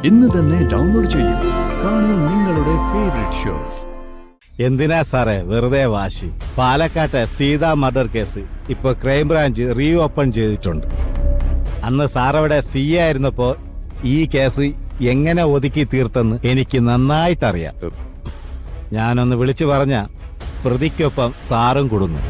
ഇന്ന് തന്നെ ഡൗൺലോഡ് ചെയ്യൂ. കാണൂ നിങ്ങളുടെ ഫേവറേറ്റ് ഷോസ്. എന്തിനാ സാറേ വെറുതെ വാശി? പാലക്കാട്ടെ സീതാ മർഡർ കേസ് ഇപ്പൊ ക്രൈംബ്രാഞ്ച് റീ ഓപ്പൺ ചെയ്തിട്ടുണ്ട്. അന്ന് സാറവിടെ സി ആയിരുന്നപ്പോ ഈ കേസ് എങ്ങനെ ഒതുക്കി തീർത്തെന്ന് എനിക്ക് നന്നായിട്ടറിയാം. ഞാനൊന്ന് വിളിച്ചു പറഞ്ഞ പ്രതിക്കൊപ്പം സാറും കൊടുങ്ങും.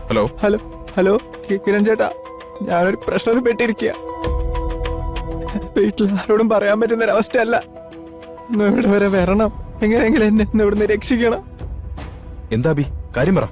ഹലോ ഹലോ ഹലോ കിരൺ ചേട്ടാ, ഞാനൊരു പ്രശ്നത്തിൽ പെട്ടിരിക്കുക. വീട്ടിൽ ആരോടും പറയാൻ പറ്റുന്ന ഒരവസ്ഥയല്ല. ഒന്ന് ഇവിടെ വരെ വരണം, എങ്ങനെയെങ്കിലും എന്നെ ഇന്ന് ഇവിടുന്ന് രക്ഷിക്കണം. എന്താ ബി കാര്യം പറ.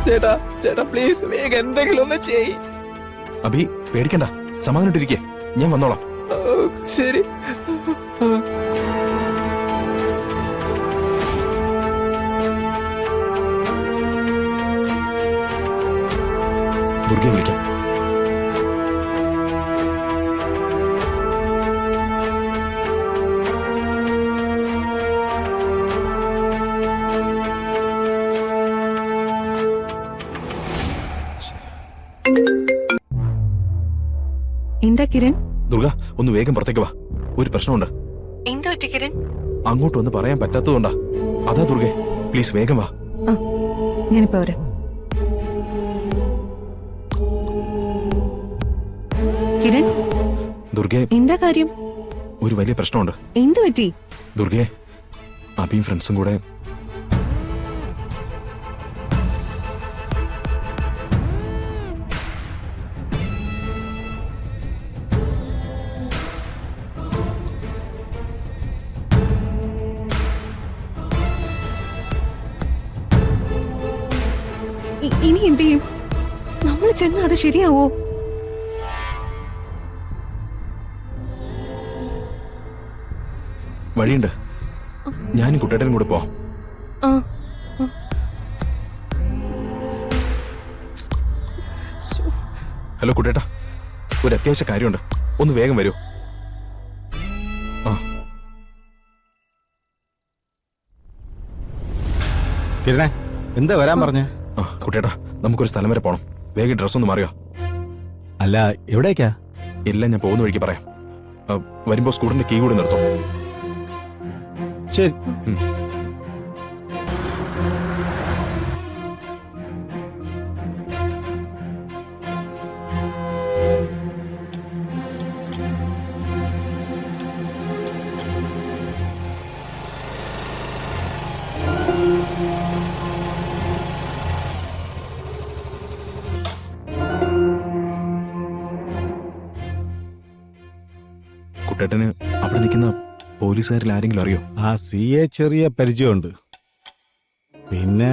ചേട്ടാ ചേട്ടാ പ്ലീസ് വേഗം എന്തെങ്കിലും ഒന്ന് ചെയ്. അബി പേടിക്കണ്ട, സമാധാനിട്ടിരിക്കേ, ഞാൻ വന്നോളാം. ശരി. ദുർഗയെ വിളിക്കാം. എന്താ കിരൺ? ദുർഗ ഒന്ന് വേഗം പുറത്തേക്ക് വാ, ഒരു പ്രശ്നമുണ്ട്. എന്താ പറ്റി കിരൺ? അങ്ങോട്ട് വന്ന് പറയാൻ പറ്റാത്തതുകൊണ്ടാ. അതാ ദുർഗെ, പ്ലീസ് വേഗം വാ. ഞാനിപ്പോ വരാം. കിരൺ, ദുർഗെ എന്താ കാര്യം? ഒരു വലിയ പ്രശ്നമുണ്ട്. എന്തു പറ്റി? ദുർഗെ, അബിയും ഫ്രണ്ട്സും കൂടെ ഇനി എന്ത് ചെയ്യും? നമ്മൾ ചെന്ന് അത് ശരിയാവോ? വഴിയുണ്ട്, ഞാനും കുട്ടേട്ടനും കൂടെ പോവാം. ആ, ഹലോ കുട്ടേട്ടാ, ഒരു അത്യാവശ്യ കാര്യമുണ്ട്, ഒന്ന് വേഗം വരൂ. കിരണേ, എന്താ വരാൻ പറഞ്ഞേ? കുട്ടേട്ടാ, നമുക്കൊരു സ്ഥലം വരെ പോണം. വേഗം ഡ്രസ്സൊന്ന് മാറിയോ. അല്ല, എവിടേക്കാ? എല്ലാം ഞാൻ പോകുന്ന വഴിക്ക് പറയാം. വരുമ്പോ സ്കൂട്ടറിന്റെ കീ കൂടി നിർത്തും. ശരി. കുട്ടേട്ടന് അവിടെ നിൽക്കുന്ന പോലീസുകാരിൽ ആരെങ്കിലും അറിയോ? ആ സി എ ചെറിയ പരിചയമുണ്ട്. പിന്നെ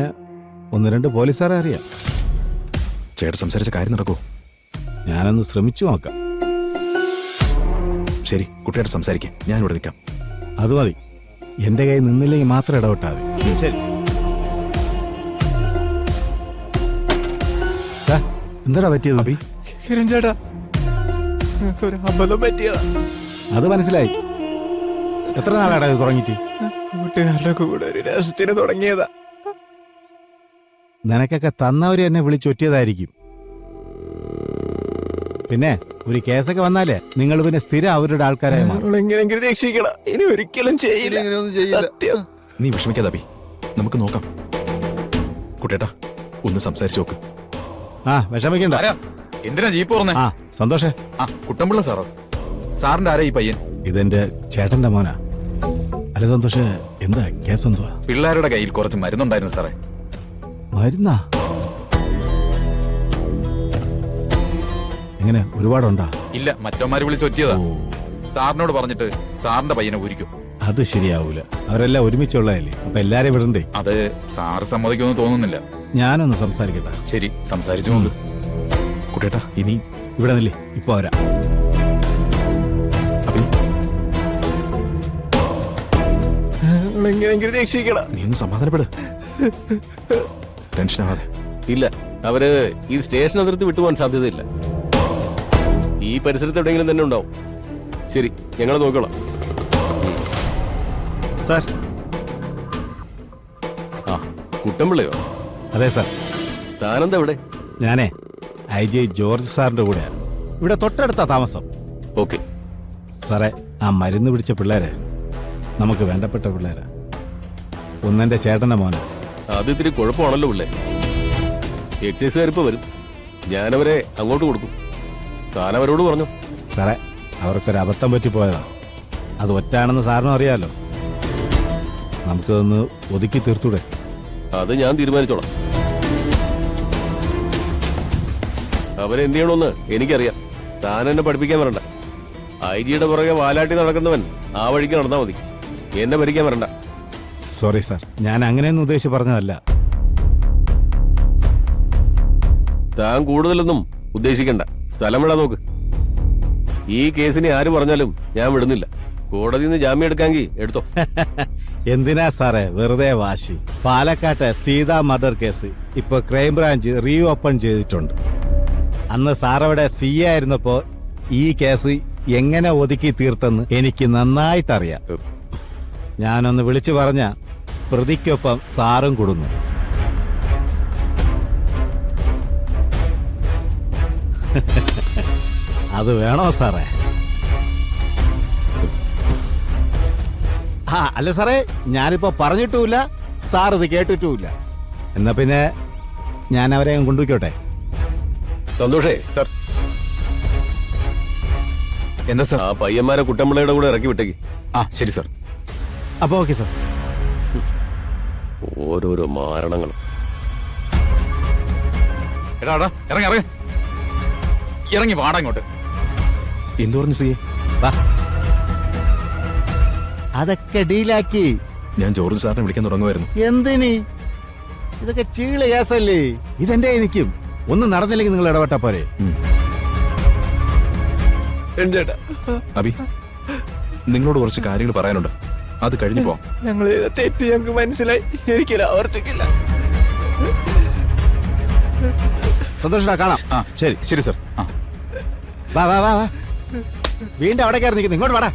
ഒന്ന് രണ്ട് പോലീസുകാരെ അറിയാം. ചേട്ടൻ സംസാരിച്ച കാര്യം നടക്കുമോ? ഞാനൊന്ന് ശ്രമിച്ചു നോക്കാം. ശരി, കുട്ടിയായിട്ട് സംസാരിക്കാം, ഞാൻ ഇവിടെ നിൽക്കാം. അത് മതി. എന്റെ കയ്യിൽ നിന്നില്ലെങ്കിൽ മാത്രം ഇടപെട്ടാൽ മതി. ശരി. എന്താടാ പറ്റിയത്? അബി, കിരൺ ചേട്ടാ, ഒരു അബദ്ധം പറ്റിയതാ. അത് മനസ്സിലായി. എത്ര നാളാടാ ഇത് തുടങ്ങിയിട്ട്? കൂട്ടുകാരുടെ കൂടെ ഒരു രസത്തിന് തുടങ്ങിയതാ. നിനക്കൊക്കെ തന്നവര് എന്നെ വിളിച്ചൊറ്റിയതായിരിക്കും. പിന്നെ ഒരു കേസൊക്കെ വന്നാലേ നിങ്ങൾ പിന്നെ സ്ഥിരം അവരുടെ ആൾക്കാരായി മാറും. എങ്ങനെയെങ്കിലും രക്ഷിക്കണം. ഇനി ഒരിക്കലും ചെയ്യില്ല. സത്യം. നീ വിഷമിക്കാതെ അബി, നമുക്ക് നോക്കാം. കുട്ടേട്ടാ, ഒന്ന് സംസാരിച്ചു നോക്ക്. ആ, വിഷമിക്കണ്ട. എന്തിനാ ജീപ്പ് പറഞ്ഞേ? ആ, സന്തോഷേ. ആ, കുട്ടമ്പിള്ള സാറോ? സാറിന്റെ ആരാ ഈ പയ്യൻ? ഇതെന്റെ ചേട്ടന്റെ മോനാ. അല്ല സന്തോഷ്, എന്താ കേസ് എന്തുവാ? പിള്ളേരുടെ കയ്യിൽ കുറച്ച് മരുന്നുണ്ടായിരുന്നു സാറേ. മരുന്നാ? എങ്ങനെ, ഒരുപാടുണ്ടാ? ഇല്ല, മറ്റന്മാര് വിളിച്ചൊറ്റിയതാ. ഓ, സാറിനോട് പറഞ്ഞിട്ട് സാറിന്റെ പയ്യനെ ഊരിക്കും. അത് ശരിയാവൂല. അവരെല്ലാം ഒരുമിച്ചുള്ളതല്ലേ, അപ്പൊ എല്ലാരെയും വിടണ്ടേ? അത് സാറ് സമ്മതിക്കുമെന്ന് തോന്നുന്നില്ല. ഞാനൊന്ന് സംസാരിക്കട്ടെ. ശരി, സംസാരിച്ചു നോക്ക്. കുട്ടേട്ടാ ഇനി ഇവിടെ നില്ലേ, ഇപ്പൊ വരാം. അഭി, എങ്ങനെയെങ്കിലും രക്ഷിക്കടാ. നീ ഒന്ന് സമാധാനപ്പെട്. ടെൻഷൻ ആവാതെ. ഇല്ല, അവര് ഈ സ്റ്റേഷൻ അതിർത്തി വിട്ടുപോകാൻ സാധ്യതയില്ല. ഈ പരിസരത്ത് എവിടെയെങ്കിലും തന്നെ ഉണ്ടാവും. ശരി, ഞങ്ങൾ നോക്കണം. സാർ. ആ, കുട്ടൻപിള്ളയോ? അതെ സാർ. താനെന്താ ഇവിടെ? ഞാനേ IG ജോർജ് സാറിന്റെ കൂടെയാ. ഇവിടെ തൊട്ടടുത്താ താമസം. ഓക്കെ. സാറേ, ആ മരുന്ന് പിടിച്ച പിള്ളേരെ നമുക്ക് വേണ്ടപ്പെട്ട പിള്ളേരാ. ഒന്നെന്റെ ചേട്ടന്റെ മോനാ. അത് ഇത്തിരി കുഴപ്പമാണല്ലോ പിള്ളേ. എക്സൈസുകാരിപ്പോ വരും, ഞാനവരെ അങ്ങോട്ട് കൊടുക്കും. താനവരോട് പറഞ്ഞു. സാറേ, അവർക്കൊരു അബദ്ധം പറ്റിപ്പോയതാ. അത് ഒറ്റാണെന്ന് സാറിനും അറിയാലോ. നമുക്കതൊന്ന് ഒതുക്കി തീർത്തൂടെ? അത് ഞാൻ തീരുമാനിച്ചോളാം. അവരെന്ത് ചെയ്യണമെന്ന് എനിക്കറിയാം. താൻ എന്നെ പഠിപ്പിക്കാൻ വരണ്ട. IG-യുടെ പുറകെ വാലാട്ടി നടക്കുന്നവൻ ആ വഴിക്ക് നടന്നാ മതി. എന്നെ ഭരിക്കാൻ വരണ്ട. സോറി സാർ, ഞാൻ അങ്ങനെയൊന്നും ഉദ്ദേശിച്ച് പറഞ്ഞതല്ല. താൻ കൂടുതലൊന്നും ഉദ്ദേശിക്കണ്ട. സ്ഥലം വിടാൻ നോക്ക്. ഈ കേസിനെ ആര് പറഞ്ഞാലും ഞാൻ വിടുന്നില്ല. കോടതിയിൽ നിന്ന് ജാമ്യം എടുക്കാമെങ്കിൽ എടുത്തോ. എന്തിനാ സാറേ വെറുതെ വാശി? പാലക്കാട്ടെ സീതാ മർഡർ കേസ് ഇപ്പൊ ക്രൈംബ്രാഞ്ച് റീ ഓപ്പൺ ചെയ്തിട്ടുണ്ട്. അന്ന് സാറവിടെ CA ആയിരുന്നപ്പോ ഈ കേസ് എങ്ങനെ ഒതുക്കി തീർത്തെന്ന് എനിക്ക് നന്നായിട്ടറിയാം. ഞാനൊന്ന് വിളിച്ചു പറഞ്ഞ പ്രതിക്കൊപ്പം സാറും കൊടുന്നു. അത് വേണോ സാറേ? ആ അല്ല സാറേ, ഞാനിപ്പോ പറഞ്ഞിട്ടുമില്ല, സാർ ഇത് കേട്ടിട്ടുമില്ല. എന്നാ പിന്നെ ഞാൻ അവരെ കൊണ്ടുപോയിക്കോട്ടെ. സന്തോഷേ, സാർ. എന്താ സാർ? ആ പയ്യന്മാരെ കുട്ടമ്പിള്ളയുടെ കൂടെ ഇറക്കി വിട്ടേക്ക്. ആ ശരി സാർ. അപ്പൊ ഓക്കെ സാർ. ഓരോരോ മാരണങ്ങൾ. എടാ എടാ, ഇറങ്ങി ഇറങ്ങി ഇറങ്ങി വാടാ ഇങ്ങോട്ട്. എന്തു പറഞ്ഞു സിയെ? വാ. അതൊക്കെ ഡീലാക്കി. ഞാൻ ജോർജ് സാറിനെ വിളിക്കാൻ തുടങ്ങുമായിരുന്നു. എന്തിന്? ഇതൊക്കെ ചീള കേസല്ലേ. ഇതെന്റെ നിൽക്കും. ഒന്നും നടന്നില്ലെങ്കിൽ നിങ്ങൾ ഇടപെട്ടാ പോരെ? ചേട്ടാ, അഭി, നിങ്ങളോട് കുറച്ച് കാര്യങ്ങൾ പറയാനുണ്ട്. അത് കഴിഞ്ഞു പോവാം. ഞങ്ങൾ തെറ്റ് ഞങ്ങൾക്ക് മനസ്സിലായി. എനിക്കിത് ആവർത്തിക്കില്ല. സന്തോഷടാ, കാണാം. ആ ശരി. ശരി സാർ. ആ വാ വാ വാ വാ. വീണ്ടും അവിടെ കയറി നിൽക്കുന്നു. ഇങ്ങോട്ട് വാടാ.